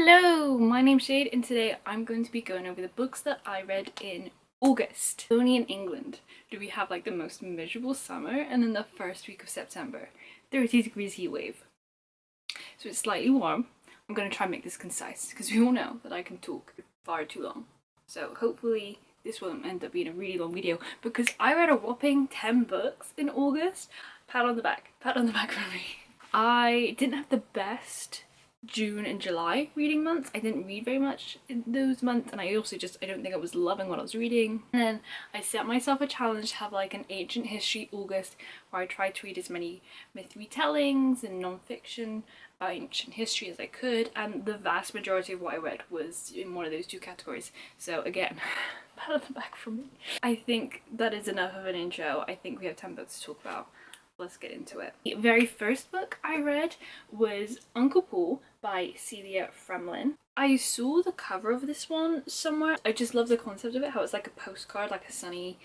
Hello, my name's Shade and today I'm going to be going over the books that I read in August. Only in England do we have like the most miserable summer and then the first week of September, 30 degrees heat wave. So it's slightly warm. I'm going to try and make this concise because we all know that I can talk far too long. So hopefully this won't end up being a really long video because I read a whopping 10 books in August. Pat on the back for me. I didn't have the best June and July reading months. I didn't read very much in those months, and I don't think I was loving what I was reading. And then I set myself a challenge to have like an ancient history August where I tried to read as many myth retellings and non-fiction about ancient history as I could, and the vast majority of what I read was in one of those two categories. So again, pat on the back for me. I think that is enough of an intro. I think we have 10 books to talk about. Let's get into it. The very first book I read was Uncle Paul by Celia Fremlin. I saw the cover of this one somewhere. I just love the concept of it, how it's like a postcard, like a sunny,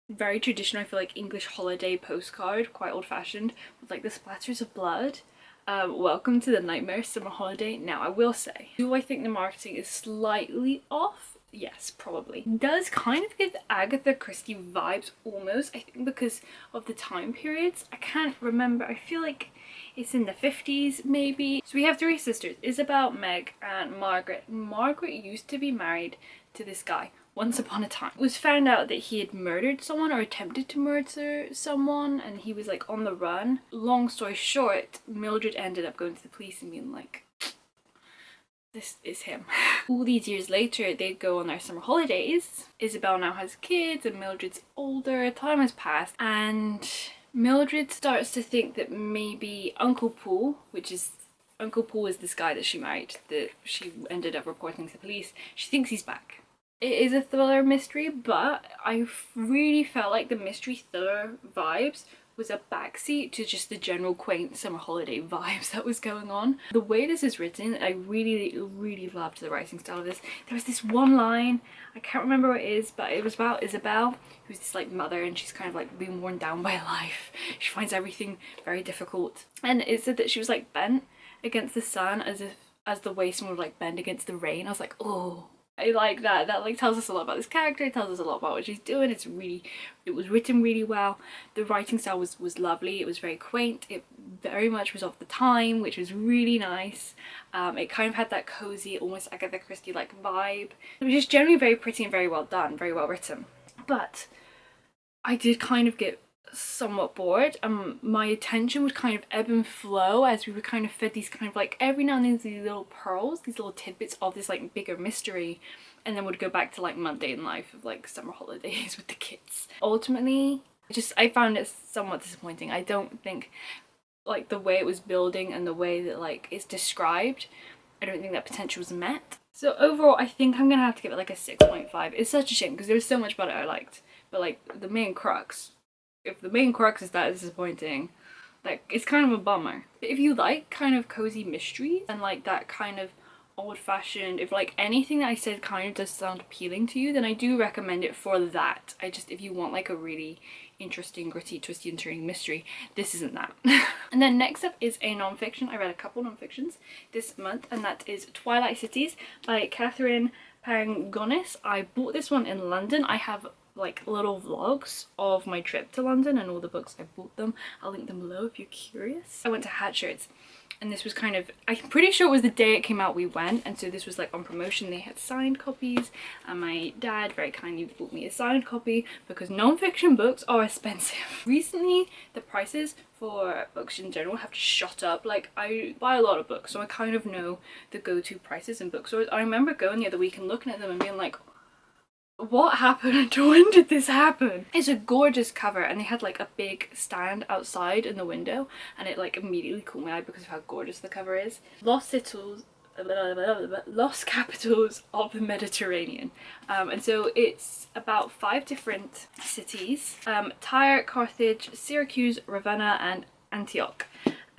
very traditional, I feel like English holiday postcard, quite old-fashioned, with like the splatters of blood. Welcome to the Nightmare Summer Holiday. Now I will say, do I think the marketing is slightly off? Yes, probably. It does kind of give Agatha Christie vibes almost, I think because of the time periods. I can't remember, I feel like it's in the 50s maybe. So we have three sisters, Isabel, Meg and Margaret. Margaret used to be married to this guy once upon a time. It was found out that he had murdered someone or attempted to murder someone and he was like on the run. Long story short, Mildred ended up going to the police and being like, this is him. All these years later, they'd go on their summer holidays. Isabel now has kids and Mildred's older. Time has passed and Mildred starts to think that maybe Uncle Paul is this guy that she married, that she ended up reporting to the police. She thinks he's back. It is a thriller mystery, but I really felt like the mystery thriller vibes was a backseat to just the general quaint summer holiday vibes that was going on. The way this is written, I really loved the writing style of this. There was this one line, I can't remember what it is, but it was about Isabel, who's this like mother and she's kind of like being worn down by life. She finds everything very difficult. And it said that she was like bent against the sun as the way someone would like bend against the rain. I was like, oh, I like that. That like tells us a lot about this character. It tells us a lot about what she's doing. It was written really well. The writing style was lovely. It was very quaint. It very much was of the time, which was really nice. It kind of had that cozy, almost Agatha Christie like vibe. It was just generally very pretty and very well done, very well written. But I did kind of get somewhat bored. My attention would kind of ebb and flow as we were kind of fed these kind of like every now and then these little pearls, these little tidbits of this like bigger mystery, and then would go back to like mundane life of like summer holidays with the kids. Ultimately, I found it somewhat disappointing. I don't think like the way it was building and the way that like it's described, I don't think that potential was met. So overall, I think I'm gonna have to give it like a 6.5. It's such a shame because there was so much about it I liked, but like the main crux, if the main crux is that disappointing, like it's kind of a bummer. But if you like kind of cozy mysteries and like that kind of old-fashioned, if like anything that I said kind of does sound appealing to you, then I do recommend it for that. If you want like a really interesting, gritty, twisty and turning mystery, this isn't that. And then next up is a non-fiction. I read a couple non-fictions this month, and that is Twilight Cities by Catherine Pangonis. I bought this one in London. I have like little vlogs of my trip to London and all the books I bought them. I'll link them below if you're curious. I went to Hatchards and this was kind of, I'm pretty sure it was the day it came out we went, and so this was like on promotion. They had signed copies and my dad very kindly bought me a signed copy because non-fiction books are expensive. Recently the prices for books in general have just shot up. Like I buy a lot of books, so I kind of know the go-to prices in bookstores. I remember going the other week and looking at them and being like, what happened? When did this happen? It's a gorgeous cover and they had like a big stand outside in the window and it like immediately caught my eye because of how gorgeous the cover is. Lost Capitals of the Mediterranean. And so it's about 5 different cities, Tyre, Carthage, Syracuse, Ravenna and Antioch.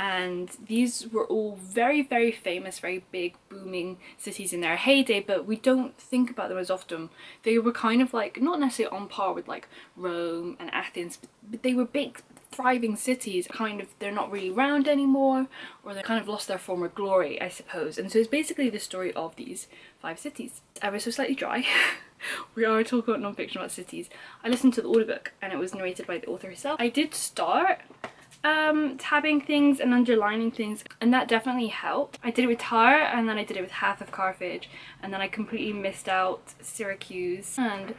And these were all very famous, very big booming cities in their heyday, but we don't think about them as often. They were kind of like not necessarily on par with like Rome and Athens, but they were big thriving cities kind of, they're not really around anymore, or they kind of lost their former glory, I suppose. And so it's basically the story of these 5 cities. Ever so slightly dry. We are talking about non-fiction about cities. I listened to the audiobook and it was narrated by the author herself. I did start tabbing things and underlining things, and that definitely helped. I did it with Tyre, and then I did it with half of Carthage, and then I completely missed out Syracuse and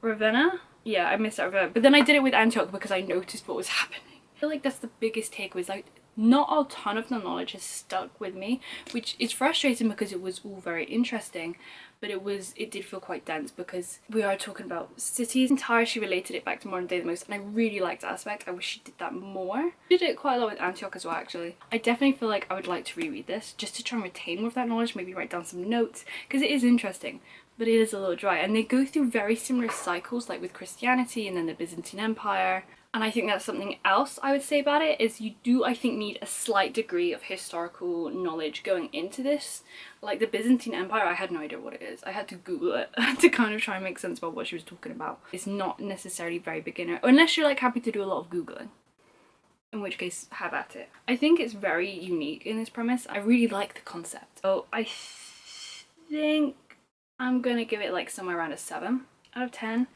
Ravenna. Yeah, I missed out Ravenna, but then I did it with Antioch because I noticed what was happening. I feel like that's the biggest takeaway, is like not a ton of the knowledge has stuck with me, which is frustrating because it was all very interesting, but it did feel quite dense because we are talking about cities. Entire, she related it back to modern day the most, and I really liked that aspect. I wish she did that more. I did it quite a lot with Antioch as well, actually. I definitely feel like I would like to reread this just to try and retain more of that knowledge, maybe write down some notes, because it is interesting, but it is a little dry, and they go through very similar cycles, like with Christianity and then the Byzantine Empire. And I think that's something else I would say about it, is you do, I think, need a slight degree of historical knowledge going into this. Like the Byzantine Empire, I had no idea what it is. I had to Google it to kind of try and make sense about what she was talking about. It's not necessarily very beginner, unless you're like happy to do a lot of Googling, in which case have at it. I think it's very unique in this premise. I really like the concept. So I think I'm gonna give it like somewhere around a 7 out of 10.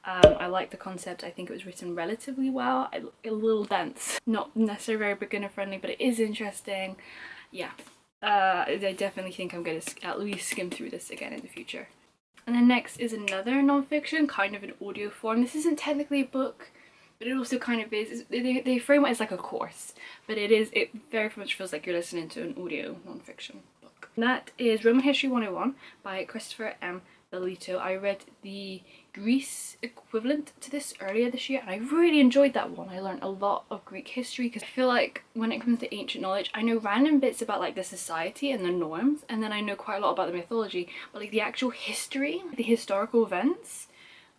I like the concept. I think it was written relatively well. A little dense, not necessarily very beginner friendly, but it is interesting. Yeah, I definitely think I'm going to at least skim through this again in the future. And then next is another non-fiction, kind of in audio form. This isn't technically a book, but it also kind of is. They frame it as like a course, but it very much feels like you're listening to an audio non-fiction book. And that is Roman History 101 by Christopher M. Bellito. I read the Greece equivalent to this earlier this year, and I really enjoyed that one. I learned a lot of Greek history, because I feel like when it comes to ancient knowledge, I know random bits about like the society and the norms, and then I know quite a lot about the mythology, but like the actual history, the historical events,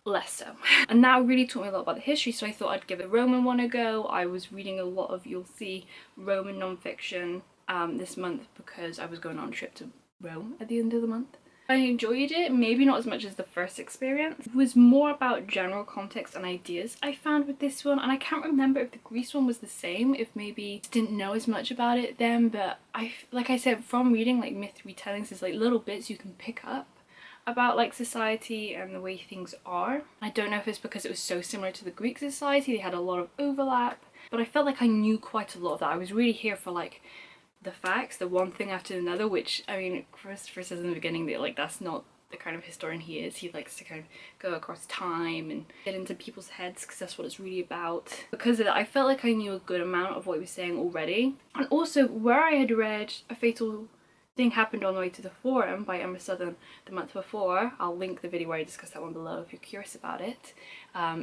less so. And that really taught me a lot about the history, so I thought I'd give the Roman one a go. I was reading a lot of, you'll see, Roman non-fiction this month because I was going on a trip to Rome at the end of the month. I enjoyed it, maybe not as much as the first experience. It was more about general context and ideas I found with this one, and I can't remember if the Greece one was the same, if maybe I didn't know as much about it then, but like I said, from reading like myth retellings, there's like little bits you can pick up about like society and the way things are. I don't know if it's because it was so similar to the Greek society, they had a lot of overlap, but I felt like I knew quite a lot of that. I was really here for like the facts, the one thing after another, which, I mean, Christopher says in the beginning that like that's not the kind of historian he is. He likes to kind of go across time and get into people's heads, because that's what it's really about. Because of that, I felt like I knew a good amount of what he was saying already. And also, where I had read A Fatal Thing Happened on the Way to the Forum by Emma Southern the month before, I'll link the video where I discuss that one below if you're curious about it.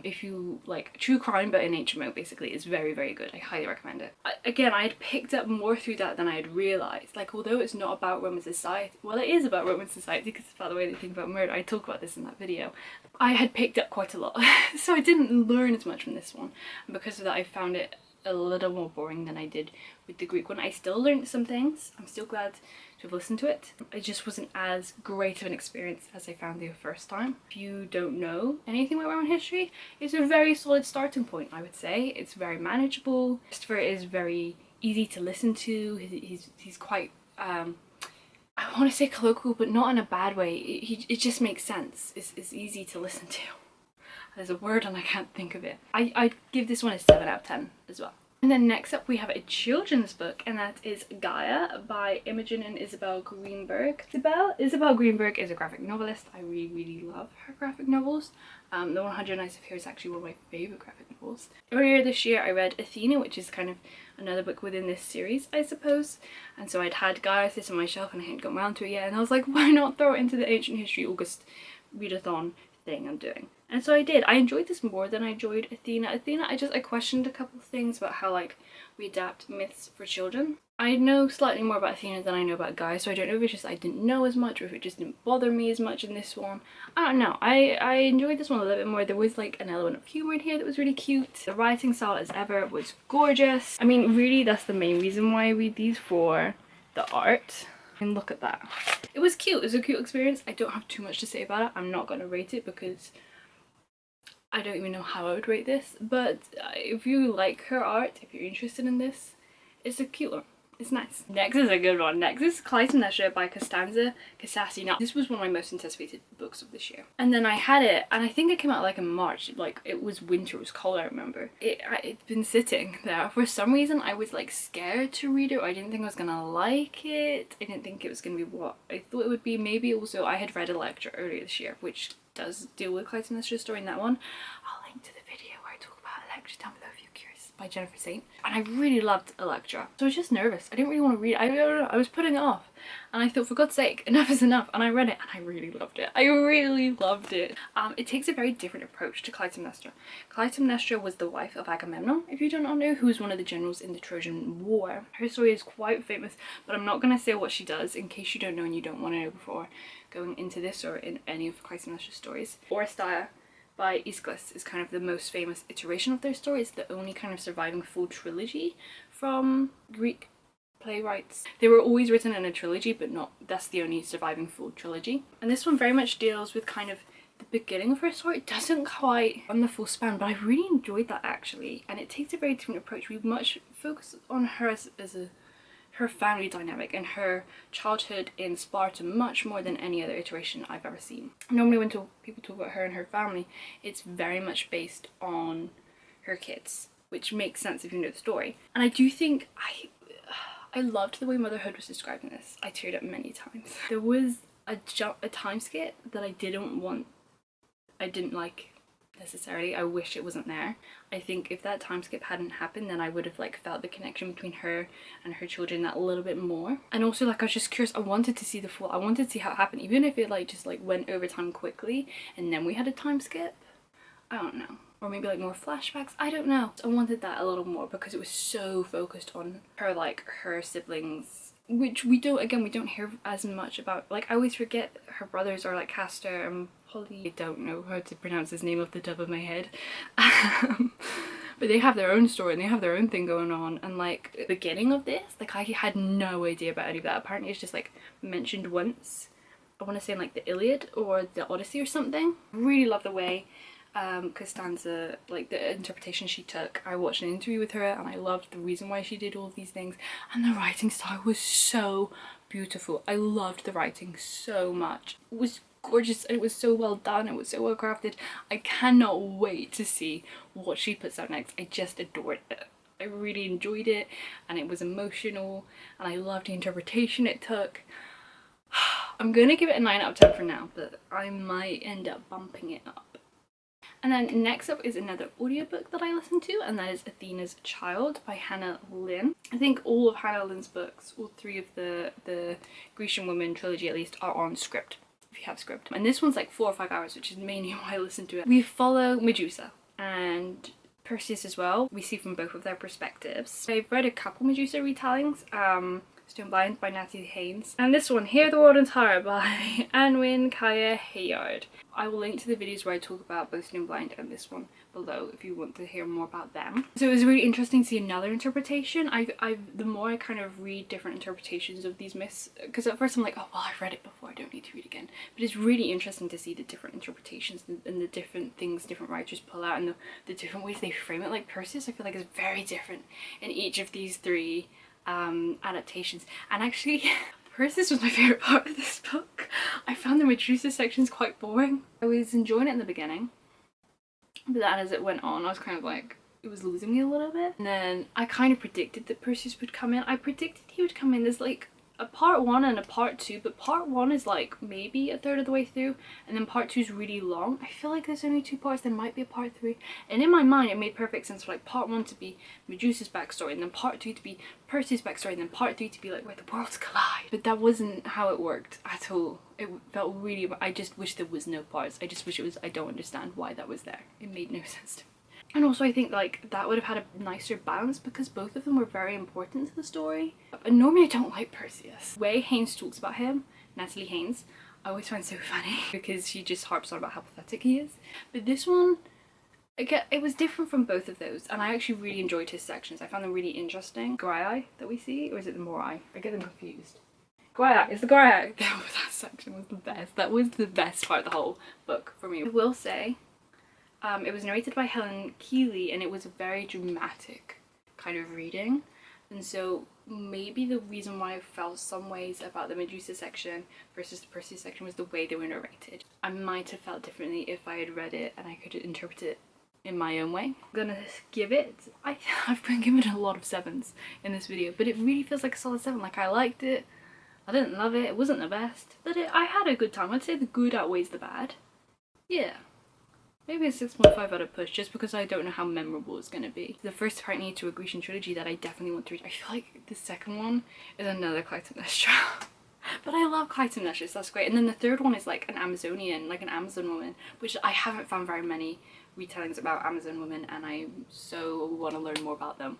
If you like true crime but in ancient Rome, basically, it's very, very good. I highly recommend it. Again, I had picked up more through that than I had realised. Like, although it's not about Roman society, well, it is about Roman society because it's about the way they think about murder. I talk about this in that video. I had picked up quite a lot, so I didn't learn as much from this one, and because of that I found it a little more boring than I did with the Greek one. I still learned some things. I'm still glad to have listened to it. It just wasn't as great of an experience as I found the first time. If you don't know anything about Roman history, it's a very solid starting point, I would say. It's very manageable. Christopher is very easy to listen to. He's quite I want to say colloquial, but not in a bad way. It just makes sense. It's easy to listen to. There's a word and I can't think of it. I'd give this one a 7 out of 10 as well. And then next up we have a children's book, and that is Gaia by Imogen and Isabel Greenberg. Isabel Greenberg is a graphic novelist. I really, really love her graphic novels. The 100 Nights of Here is actually one of my favourite graphic novels. Earlier this year I read Athena, which is kind of another book within this series, I suppose. And so I'd had Gaia sit on my shelf and I hadn't gotten around to it yet, and I was like, why not throw it into the Ancient History August readathon thing I'm doing? And so I did. I enjoyed this more than I enjoyed Athena. Athena, I questioned a couple of things about how like we adapt myths for children. I know slightly more about Athena than I know about Gaia, so I don't know if it's just I didn't know as much or if it just didn't bother me as much in this one. I don't know. I enjoyed this one a little bit more. There was like an element of humour in here that was really cute. The writing style, as ever, was gorgeous. I mean, really, that's the main reason why I read these, for the art. And look at that. It was cute. It was a cute experience. I don't have too much to say about it. I'm not going to rate it because I don't even know how I would rate this, but if you like her art, if you're interested in this, it's a cute one. It's nice. Next is a good one. Next is Clytemnestra by Costanza Cassasi. Now, this was one of my most anticipated books of this year. And then I had it, and I think it came out like in March. Like, it was winter, it was cold, I remember. It's been sitting there. For some reason, I was like scared to read it, or I didn't think I was gonna like it. I didn't think it was gonna be what I thought it would be. Maybe also I had read Electra earlier this year, which does deal with Clytemnestra's story in that one. I'll link to the video where I talk about Electra down below if you're curious, by Jennifer Saint. And I really loved Electra. So I was just nervous. I didn't really want to read it. I don't know, I was putting it off. And I thought, for God's sake, enough is enough. And I read it and I really loved it. I really loved it. It takes a very different approach to Clytemnestra. Clytemnestra was the wife of Agamemnon, if you do not know, who was one of the generals in the Trojan War. Her story is quite famous, but I'm not going to say what she does in case you don't know and you don't want to know before going into this or in any of Clytemnestra's stories. Oresteia by Aeschylus is kind of the most famous iteration of their story. It's the only kind of surviving full trilogy from Greek playwrights. They were always written in a trilogy, but that's the only surviving full trilogy. And this one very much deals with kind of the beginning of her story. It doesn't quite run the full span, but I really enjoyed that actually. And it takes a very different approach. We much focus on her as her family dynamic and her childhood in Sparta much more than any other iteration I've ever seen. Normally when people talk about her and her family, it's very much based on her kids, which makes sense if you know the story. And I do think I loved the way motherhood was described in this. I teared up many times. There was a time skip that I didn't like necessarily. I wish it wasn't there. I think if that time skip hadn't happened, then I would have like felt the connection between her and her children that little bit more. And also, like, I was just curious. I wanted to see the full, I wanted to see how it happened, even if it like just like went over time quickly and then we had a time skip. I don't know. Or maybe like more flashbacks, I don't know. I wanted that a little more because it was so focused on her, like her siblings, which we don't hear as much about. Like, I always forget her brothers are like Castor and Polly. I don't know how to pronounce his name off the top of my head. But they have their own story and they have their own thing going on. And like the beginning of this, like I had no idea about any of that. Apparently it's just like mentioned once. I want to say in like the Iliad or the Odyssey or something. Really love the way Costanza, like the interpretation she took. I watched an interview with her and I loved the reason why she did all of these things, and the writing style was so beautiful. I loved the writing so much. It was gorgeous and it was so well done, it was so well crafted. I cannot wait to see what she puts out next. I just adored it. I really enjoyed it and it was emotional and I loved the interpretation it took. I'm gonna give it a 9 out of 10 for now, but I might end up bumping it up. And then next up is another audiobook that I listened to, and that is Athena's Child by Hannah Lynn. I think all of Hannah Lynn's books, all 3 of the Grecian Women trilogy at least, are on Script, if you have Script. And this one's like 4 or 5 hours, which is mainly why I listened to it. We follow Medusa and Perseus as well. We see from both of their perspectives. I've read a couple Medusa retellings, Stone Blind by Natalie Haynes, and this one, Hear the World Entire by Anwin Kaya Hayard. I will link to the videos where I talk about both Stone Blind and this one below if you want to hear more about them. So it was really interesting to see another interpretation. The more I kind of read different interpretations of these myths, because at first I'm like, oh well, I've read it before, I don't need to read again. But it's really interesting to see the different interpretations and the different things different writers pull out and the different ways they frame it. Like Perseus, I feel like is very different in each of these 3 adaptations. And actually Perseus was my favourite part of this book. I found the Medusa sections quite boring. I was enjoying it in the beginning, but then as it went on I was kind of like, it was losing me a little bit. And then I kind of predicted that Perseus would come in. I predicted he would come in. There's like a part 1 and a part 2, but part 1 is like maybe a third of the way through, and then part 2 is really long. I feel like there's only 2 parts, there might be a part 3, and in my mind it made perfect sense for like part 1 to be Medusa's backstory, and then part 2 to be Perseus' backstory, and then part 3 to be like where the worlds collide. But that wasn't how it worked at all. It felt really, I just wish there was no parts. I just wish it was, I don't understand why that was there. It made no sense to me. And also I think like that would have had a nicer balance because both of them were very important to the story. And normally I don't like Perseus. The way Haynes talks about him, Natalie Haynes, I always find so funny because she just harps on about how pathetic he is. But this one, again, it was different from both of those, and I actually really enjoyed his sections. I found them really interesting. Graiai that we see, or is it the Morai? I get them confused. Graiai, it's the Graiai. That section was the best. That was the best part of the whole book for me. I will say, It was narrated by Helen Keeley and it was a very dramatic kind of reading, and so maybe the reason why I felt some ways about the Medusa section versus the Perseus section was the way they were narrated. I might have felt differently if I had read it and I could interpret it in my own way. I'm gonna give it, I've been given a lot of 7s in this video, but it really feels like a solid 7. Like, I liked it, I didn't love it, it wasn't the best, but I had a good time. I'd say the good outweighs the bad. Yeah. Maybe a 6.5 out of push, just because I don't know how memorable it's going to be. The first apparently to a Grecian trilogy that I definitely want to read. I feel like the second one is another Clytemnestra. But I love Clytemnestra, so that's great. And then the third one is like an Amazonian, like an Amazon woman, which I haven't found very many retellings about Amazon women, and I so want to learn more about them.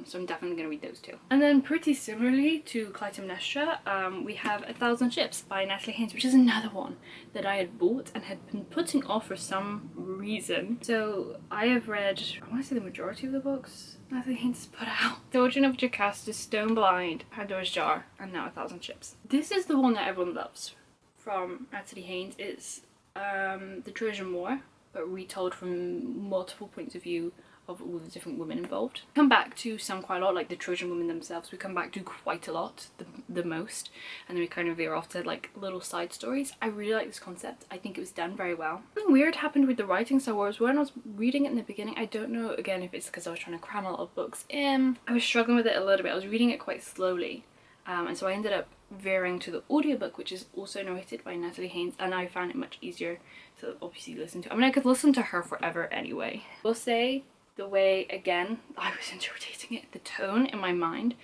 So I'm definitely going to read those two. And then pretty similarly to Clytemnestra, we have 1,000 Ships by Natalie Haynes, which is another one that I had bought and had been putting off for some reason. So I have read, I want to say the majority of the books Natalie Haynes has put out. The Origin of Jocasta, Stone Blind, Pandora's Jar, and now 1,000 Ships. This is the one that everyone loves from Natalie Haynes. It's the Trojan War, but retold from multiple points of view of all the different women involved. We come back to some quite a lot, like the Trojan women themselves, we come back to quite a lot, the most, and then we kind of veer off to like little side stories. I really like this concept. I think it was done very well. Something weird happened with the writing style, whereas when I was reading it in the beginning, I don't know again if it's because I was trying to cram a lot of books in, I was struggling with it a little bit. I was reading it quite slowly, and so I ended up veering to the audiobook, which is also narrated by Natalie Haynes, and I found it much easier to obviously listen to. I mean, I could listen to her forever anyway. I will say the way, again, I was interpreting it, the tone in my mind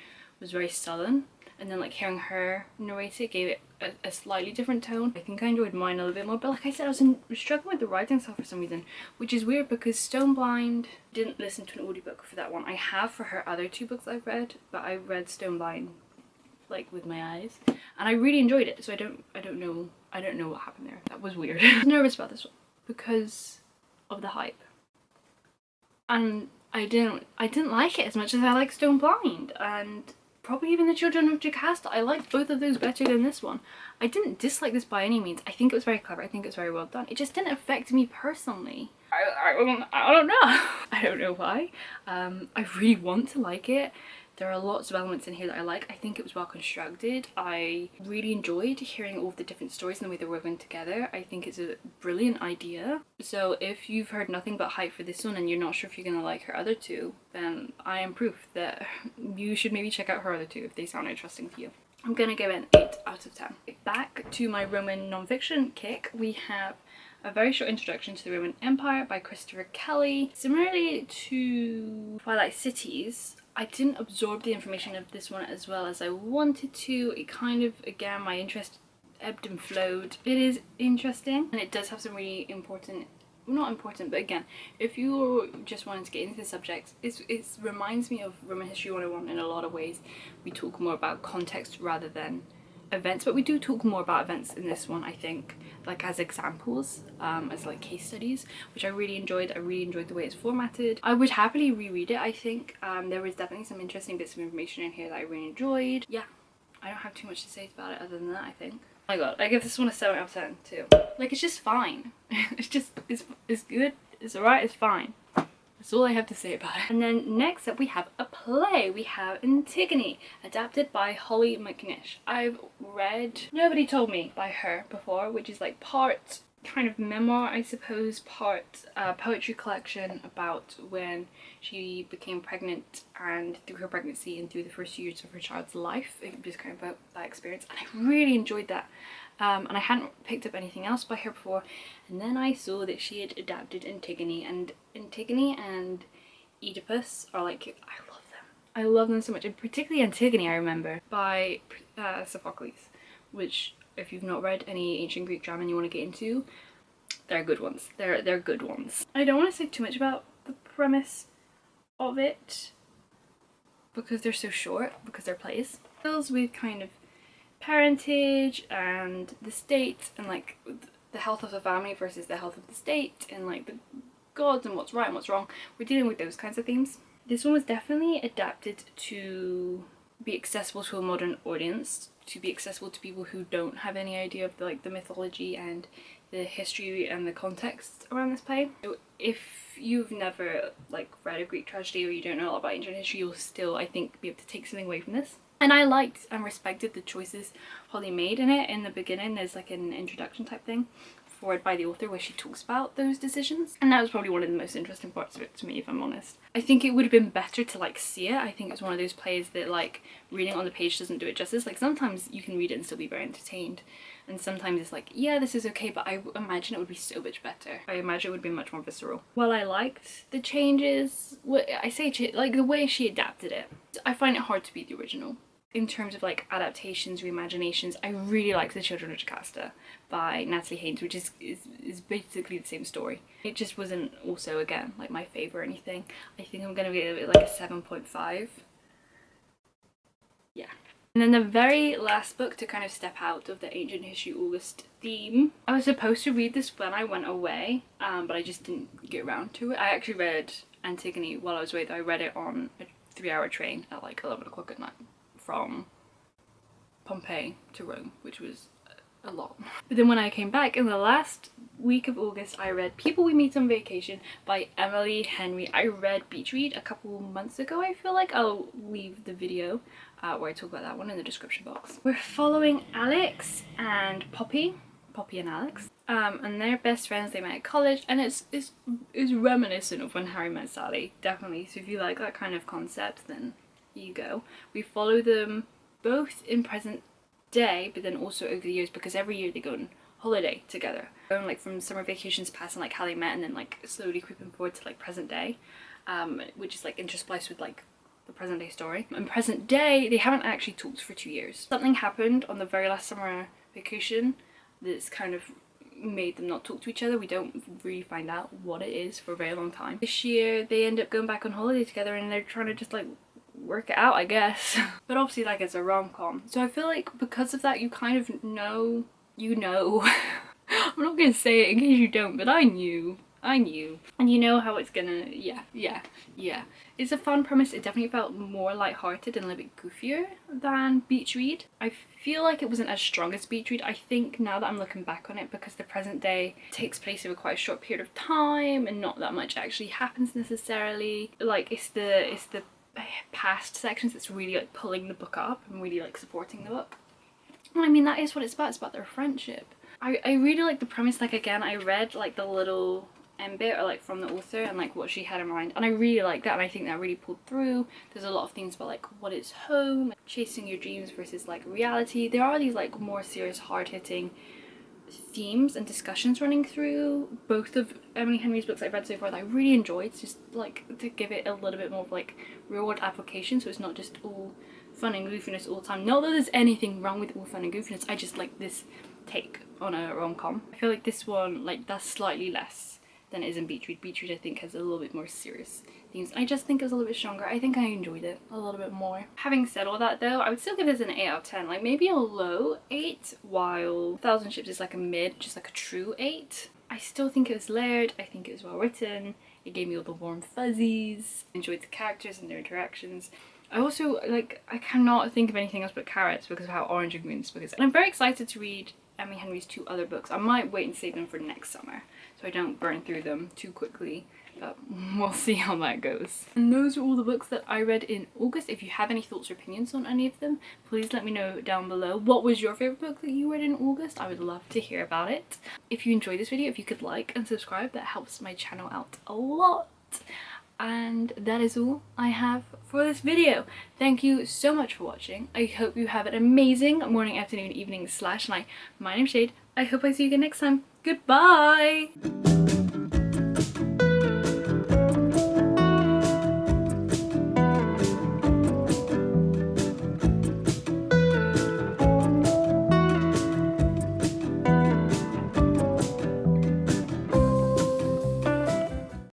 was very sullen, and then like hearing her narrate it gave it a slightly different tone. I think I enjoyed mine a little bit more, but like I said, I was struggling with the writing style for some reason, which is weird because Stone Blind, didn't listen to an audiobook for that one. I have for her other 2 books I've read, but I read Stone Blind like with my eyes, and I really enjoyed it, so I don't know what happened there. That was weird. I was nervous about this one because of the hype, and I didn't like it as much as I like Stone Blind, and probably even the Children of Jocasta. I liked both of those better than this one. I didn't dislike this by any means. I think it was very clever. I think it was very well done. It just didn't affect me personally. I don't know. I don't know why. I really want to like it. There are lots of elements in here that I like. I think it was well constructed. I really enjoyed hearing all of the different stories and the way they're woven together. I think it's a brilliant idea. So if you've heard nothing but hype for this one and you're not sure if you're gonna like her other 2, then I am proof that you should maybe check out her other 2 if they sound interesting to you. I'm gonna give it an 8 out of 10. Back to my Roman non-fiction kick, we have A Very Short Introduction to the Roman Empire by Christopher Kelly. Similarly to Twilight Cities, I didn't absorb the information of this one as well as I wanted to. It kind of, again, my interest ebbed and flowed. It is interesting, and it does have some really important, not important, but again, if you're just wanting to get into the subject, it reminds me of Roman History 101 in a lot of ways. We talk more about context rather than events, but we do talk more about events in this one, I think, like as examples, as like case studies, which I really enjoyed. I really enjoyed the way it's formatted. I would happily reread it. I think there was definitely some interesting bits of information in here that I really enjoyed. Yeah, I don't have too much to say about it other than that, I think. Oh my god, I give this one a 7 out of 10 too. Like, it's just fine. It's good, it's alright, it's fine. That's all I have to say about it. And then next up we have a play. We have Antigone, adapted by Holly McNish. I've read Nobody Told Me by her before, which is like part kind of memoir, I suppose, part poetry collection about when she became pregnant and through her pregnancy and through the first years of her child's life. It was kind of about that experience, and I really enjoyed that. And I hadn't picked up anything else by her before, and then I saw that she had adapted Antigone, and Antigone and Oedipus are like, I love them. I love them so much, and particularly Antigone I remember by Sophocles, which if you've not read any ancient Greek drama and you want to get into, they're good ones. They're good ones. I don't want to say too much about the premise of it because they're so short, because they're plays. It deals with kind of parentage and the state and like the health of the family versus the health of the state and like the gods and what's right and what's wrong. We're dealing with those kinds of themes. This one was definitely adapted to be accessible to a modern audience, to be accessible to people who don't have any idea of the mythology and the history and the context around this play. So if you've never like read a Greek tragedy or you don't know a lot about ancient history, you'll still, I think, be able to take something away from this. And I liked and respected the choices Holly made in it. In the beginning, there's like an introduction type thing forward by the author where she talks about those decisions, and that was probably one of the most interesting parts of it to me, if I'm honest. I think it would have been better to like see it. I think it's one of those plays that like reading on the page doesn't do it justice. Like sometimes you can read it and still be very entertained, and sometimes it's like, yeah, this is okay, but I imagine it would be so much better. I imagine it would be much more visceral. While I liked the changes, like the way she adapted it, I find it hard to beat the original. In terms of like adaptations, reimaginations, I really like The Children of Jocasta by Natalie Haynes, which is basically the same story. It just wasn't also, again, like my favourite or anything. I think I'm gonna give it like a 7.5. Yeah. And then the very last book to kind of step out of the ancient history August theme. I was supposed to read this when I went away, but I just didn't get around to it. I actually read Antigone while I was away, though. I read it on a 3-hour train at like 11 o'clock at night from Pompeii to Rome, which was a lot. But then when I came back in the last week of August, I read People We Meet on Vacation by Emily Henry. I read Beach Read a couple months ago, I feel like. I'll leave the video where I talk about that one in the description box. We're following Alex and Poppy and Alex, and they're best friends. They met at college, and it's reminiscent of When Harry Met Sally, definitely. So if you like that kind of concept, then you go. We follow them both in present day, but then also over the years, because every year they go on holiday together. Going like from summer vacations past and like how they met, and then like slowly creeping forward to like present day, which is like interspliced with like the present day story. In present day, they haven't actually talked for 2 years. Something happened on the very last summer vacation that's kind of made them not talk to each other. We don't really find out what it is for a very long time. This year they end up going back on holiday together, and they're trying to just like work it out, I guess. But obviously like it's a rom-com, so I feel like because of that you kind of know, I'm not gonna say it in case you don't, but I knew, and you know how it's gonna, yeah. It's a fun premise. It definitely felt more lighthearted and a little bit goofier than Beach Read. I feel like it wasn't as strong as Beach Read. I think now that I'm looking back on it, because the present day takes place over quite a short period of time and not that much actually happens necessarily. Like it's the past sections that's really like pulling the book up and really like supporting the book. And I mean, that is what it's about. It's about their friendship. I really like the premise. Like again, I read like the little end bit or like from the author and like what she had in mind, and I really like that, and I think that really pulled through. There's a lot of things about like what is home, chasing your dreams versus like reality. There are these like more serious, hard-hitting themes and discussions running through both of Emily Henry's books I've read so far that I really enjoyed. It's just like to give it a little bit more of like real world application, so it's not just all fun and goofiness all the time. Not that there's anything wrong with all fun and goofiness, I just like this take on a rom-com. I feel like this one, like, that's slightly less than it is in Beach Read. Beach Read I think has a little bit more serious themes. I just think it was a little bit stronger. I think I enjoyed it a little bit more. Having said all that though, I would still give this an 8 out of 10. Like maybe a low 8, while 1,000 Ships is like a mid, just like a true 8. I still think it was layered. I think it was well written. It gave me all the warm fuzzies. I enjoyed the characters and their interactions. I also, like, I cannot think of anything else but carrots because of how orange and green this book is. And I'm very excited to read Emily Henry's 2 other books. I might wait and save them for next summer so I don't burn through them too quickly, but we'll see how that goes. And those are all the books that I read in August. If you have any thoughts or opinions on any of them, please let me know down below. What was your favourite book that you read in August? I would love to hear about it. If you enjoyed this video, if you could like and subscribe, that helps my channel out a lot. And that is all I have for this video. Thank you so much for watching. I hope you have an amazing morning, afternoon, evening / night. My name's Jade. I hope I see you again next time. Goodbye!